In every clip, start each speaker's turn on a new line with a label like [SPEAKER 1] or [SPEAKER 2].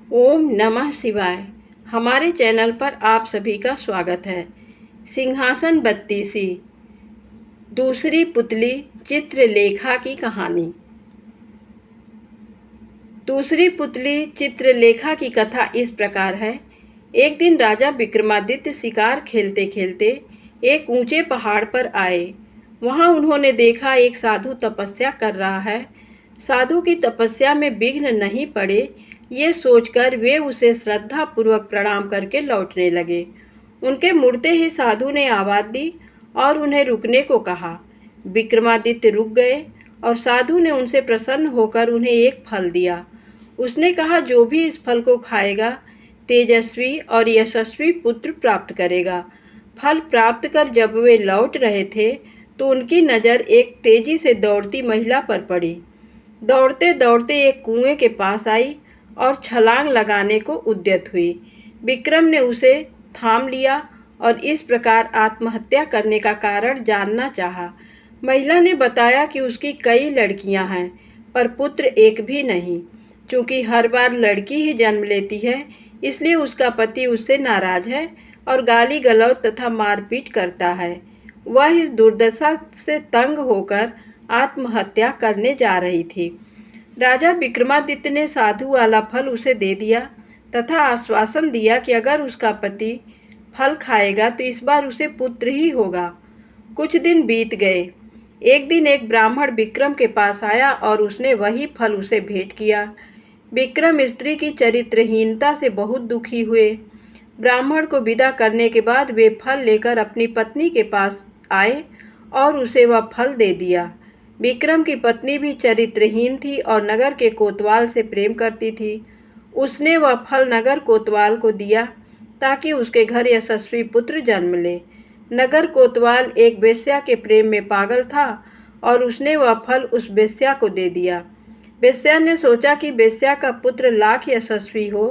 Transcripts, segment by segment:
[SPEAKER 1] ओम नमः शिवाय। हमारे चैनल पर आप सभी का स्वागत है। सिंहासन बत्तीसी दूसरी पुतली चित्रलेखा की कहानी। दूसरी पुतली चित्रलेखा की कथा इस प्रकार है। एक दिन राजा विक्रमादित्य शिकार खेलते खेलते एक ऊंचे पहाड़ पर आए। वहां उन्होंने देखा एक साधु तपस्या कर रहा है। साधु की तपस्या में विघ्न नहीं पड़े, ये सोचकर वे उसे श्रद्धापूर्वक प्रणाम करके लौटने लगे। उनके मुड़ते ही साधु ने आवाज़ दी और उन्हें रुकने को कहा। विक्रमादित्य रुक गए और साधु ने उनसे प्रसन्न होकर उन्हें एक फल दिया। उसने कहा, जो भी इस फल को खाएगा तेजस्वी और यशस्वी पुत्र प्राप्त करेगा। फल प्राप्त कर जब वे लौट रहे थे तो उनकी नज़र एक तेजी से दौड़ती महिला पर पड़ी। दौड़ते दौड़ते एक कुएं के पास आई और छलांग लगाने को उद्यत हुई। विक्रम ने उसे थाम लिया और इस प्रकार आत्महत्या करने का कारण जानना चाहा। महिला ने बताया कि उसकी कई लड़कियां हैं पर पुत्र एक भी नहीं। चूँकि हर बार लड़की ही जन्म लेती है, इसलिए उसका पति उससे नाराज है और गाली गलौज तथा मारपीट करता है। वह इस दुर्दशा से तंग होकर आत्महत्या करने जा रही थी। राजा विक्रमादित्य ने साधु वाला फल उसे दे दिया तथा आश्वासन दिया कि अगर उसका पति फल खाएगा तो इस बार उसे पुत्र ही होगा। कुछ दिन बीत गए। एक दिन एक ब्राह्मण विक्रम के पास आया और उसने वही फल उसे भेंट किया। विक्रम स्त्री की चरित्रहीनता से बहुत दुखी हुए। ब्राह्मण को विदा करने के बाद वे फल लेकर अपनी पत्नी के पास आए और उसे वह फल दे दिया। विक्रम की पत्नी भी चरित्रहीन थी और नगर के कोतवाल से प्रेम करती थी। उसने वह फल नगर कोतवाल को दिया ताकि उसके घर यशस्वी पुत्र जन्म ले। नगर कोतवाल एक वेश्या के प्रेम में पागल था और उसने वह फल उस वेश्या को दे दिया। वेश्या ने सोचा कि वेश्या का पुत्र लाख यशस्वी हो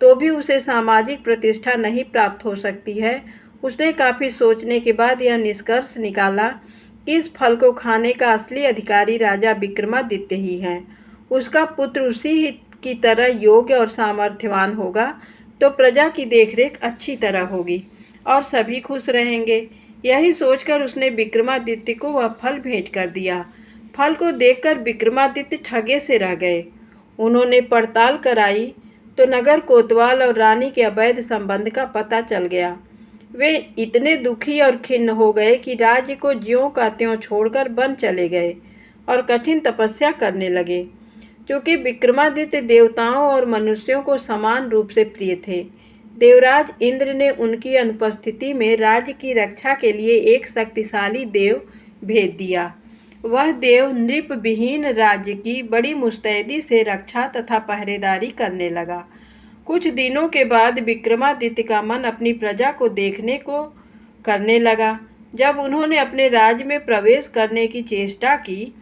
[SPEAKER 1] तो भी उसे सामाजिक प्रतिष्ठा नहीं प्राप्त हो सकती है। उसने काफ़ी सोचने के बाद यह निष्कर्ष निकाला कि इस फल को खाने का असली अधिकारी राजा विक्रमादित्य ही है। उसका पुत्र उसी ही की तरह योग्य और सामर्थ्यवान होगा तो प्रजा की देखरेख अच्छी तरह होगी और सभी खुश रहेंगे। यही सोचकर उसने विक्रमादित्य को वह फल भेंट कर दिया। फल को देखकर विक्रमादित्य ठगे से रह गए। उन्होंने पड़ताल कराई तो नगर कोतवाल और रानी के अवैध संबंध का पता चल गया। वे इतने दुखी और खिन्न हो गए कि राज्य को ज्यों का त्यों छोड़कर वन चले गए और कठिन तपस्या करने लगे। क्योंकि विक्रमादित्य देवताओं और मनुष्यों को समान रूप से प्रिय थे, देवराज इंद्र ने उनकी अनुपस्थिति में राज्य की रक्षा के लिए एक शक्तिशाली देव भेज दिया। वह देव नृप विहीन राज्य की बड़ी मुस्तैदी से रक्षा तथा पहरेदारी करने लगा। कुछ दिनों के बाद विक्रमादित्य का मन अपनी प्रजा को देखने को करने लगा। जब उन्होंने अपने राज्य में प्रवेश करने की चेष्टा की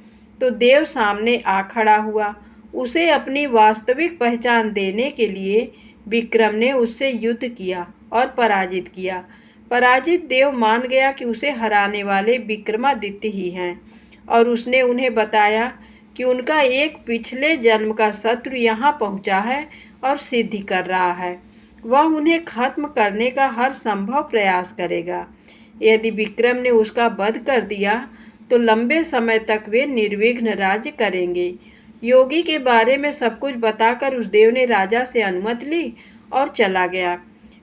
[SPEAKER 1] तो देव सामने आ खड़ा हुआ। उसे अपनी वास्तविक पहचान देने के लिए विक्रम ने उससे युद्ध किया और पराजित किया। पराजित देव मान गया कि उसे हराने वाले विक्रमादित्य ही हैं और उसने उन्हें बताया कि उनका एक पिछले जन्म का शत्रु यहाँ पहुँचा है और सिद्धि कर रहा है। वह उन्हें खत्म करने का हर संभव प्रयास करेगा। यदि विक्रम ने उसका वध कर दिया तो लंबे समय तक वे निर्विघ्न राज्य करेंगे। योगी के बारे में सब कुछ बताकर उस देव ने राजा से अनुमति ली और चला गया।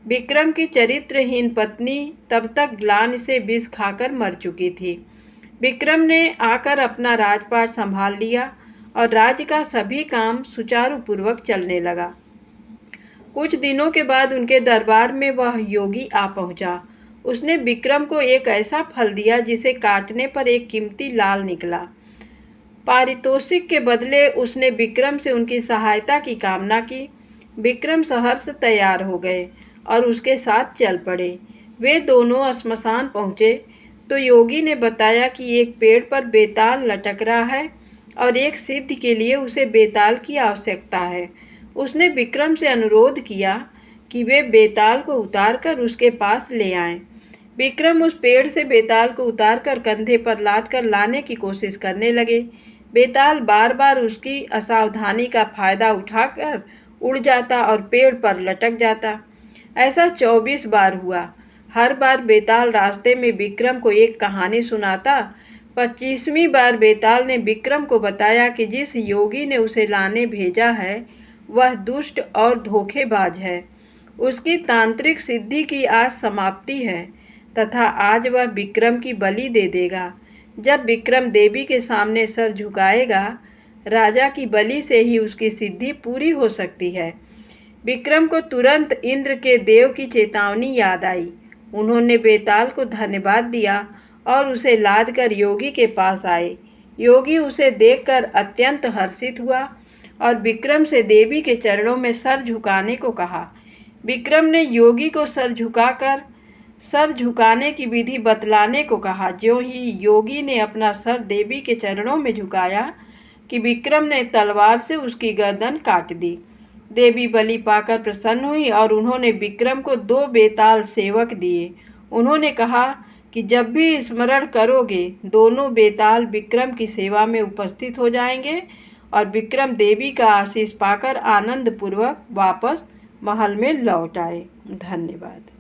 [SPEAKER 1] विक्रम की चरित्रहीन पत्नी तब तक ग्लानि से विष खाकर मर चुकी थी। विक्रम ने आकर अपना राजपाट संभाल लिया और राज्य का सभी काम सुचारू पूर्वक चलने लगा। कुछ दिनों के बाद उनके दरबार में वह योगी आ पहुंचा। उसने विक्रम को एक ऐसा फल दिया जिसे काटने पर एक कीमती लाल निकला। पारितोषिक के बदले उसने विक्रम से उनकी सहायता की कामना की। विक्रम सहर्ष तैयार हो गए और उसके साथ चल पड़े। वे दोनों श्मशान पहुँचे तो योगी ने बताया कि एक पेड़ पर बेताल लटक रहा है और एक सिद्धि के लिए उसे बेताल की आवश्यकता है। उसने विक्रम से अनुरोध किया कि वे बेताल को उतारकर उसके पास ले आएं। विक्रम उस पेड़ से बेताल को उतारकर कंधे पर लाद कर लाने की कोशिश करने लगे। बेताल बार बार उसकी असावधानी का फायदा उठाकर उड़ जाता और पेड़ पर लटक जाता। ऐसा 24 बार हुआ। हर बार बेताल रास्ते में विक्रम को एक कहानी सुनाता। 25वीं बार बेताल ने विक्रम को बताया कि जिस योगी ने उसे लाने भेजा है वह दुष्ट और धोखेबाज है। उसकी तांत्रिक सिद्धि की आज समाप्ति है तथा आज वह विक्रम की बलि दे देगा। जब विक्रम देवी के सामने सर झुकाएगा, राजा की बलि से ही उसकी सिद्धि पूरी हो सकती है। विक्रम को तुरंत इंद्र के देव की चेतावनी याद आई। उन्होंने बेताल को धन्यवाद दिया और उसे लादकर योगी के पास आए। योगी उसे देखकर अत्यंत हर्षित हुआ और विक्रम से देवी के चरणों में सर झुकाने को कहा। विक्रम ने योगी को सर झुकाने की विधि बतलाने को कहा। ज्यों ही योगी ने अपना सर देवी के चरणों में झुकाया कि विक्रम ने तलवार से उसकी गर्दन काट दी। देवी बलि पाकर प्रसन्न हुई और उन्होंने विक्रम को 2 बेताल सेवक दिए। उन्होंने कहा कि जब भी स्मरण करोगे, दोनों बेताल विक्रम की सेवा में उपस्थित हो जाएंगे और विक्रम देवी का आशीष पाकर आनंद पूर्वक वापस महल में लौट आए। धन्यवाद।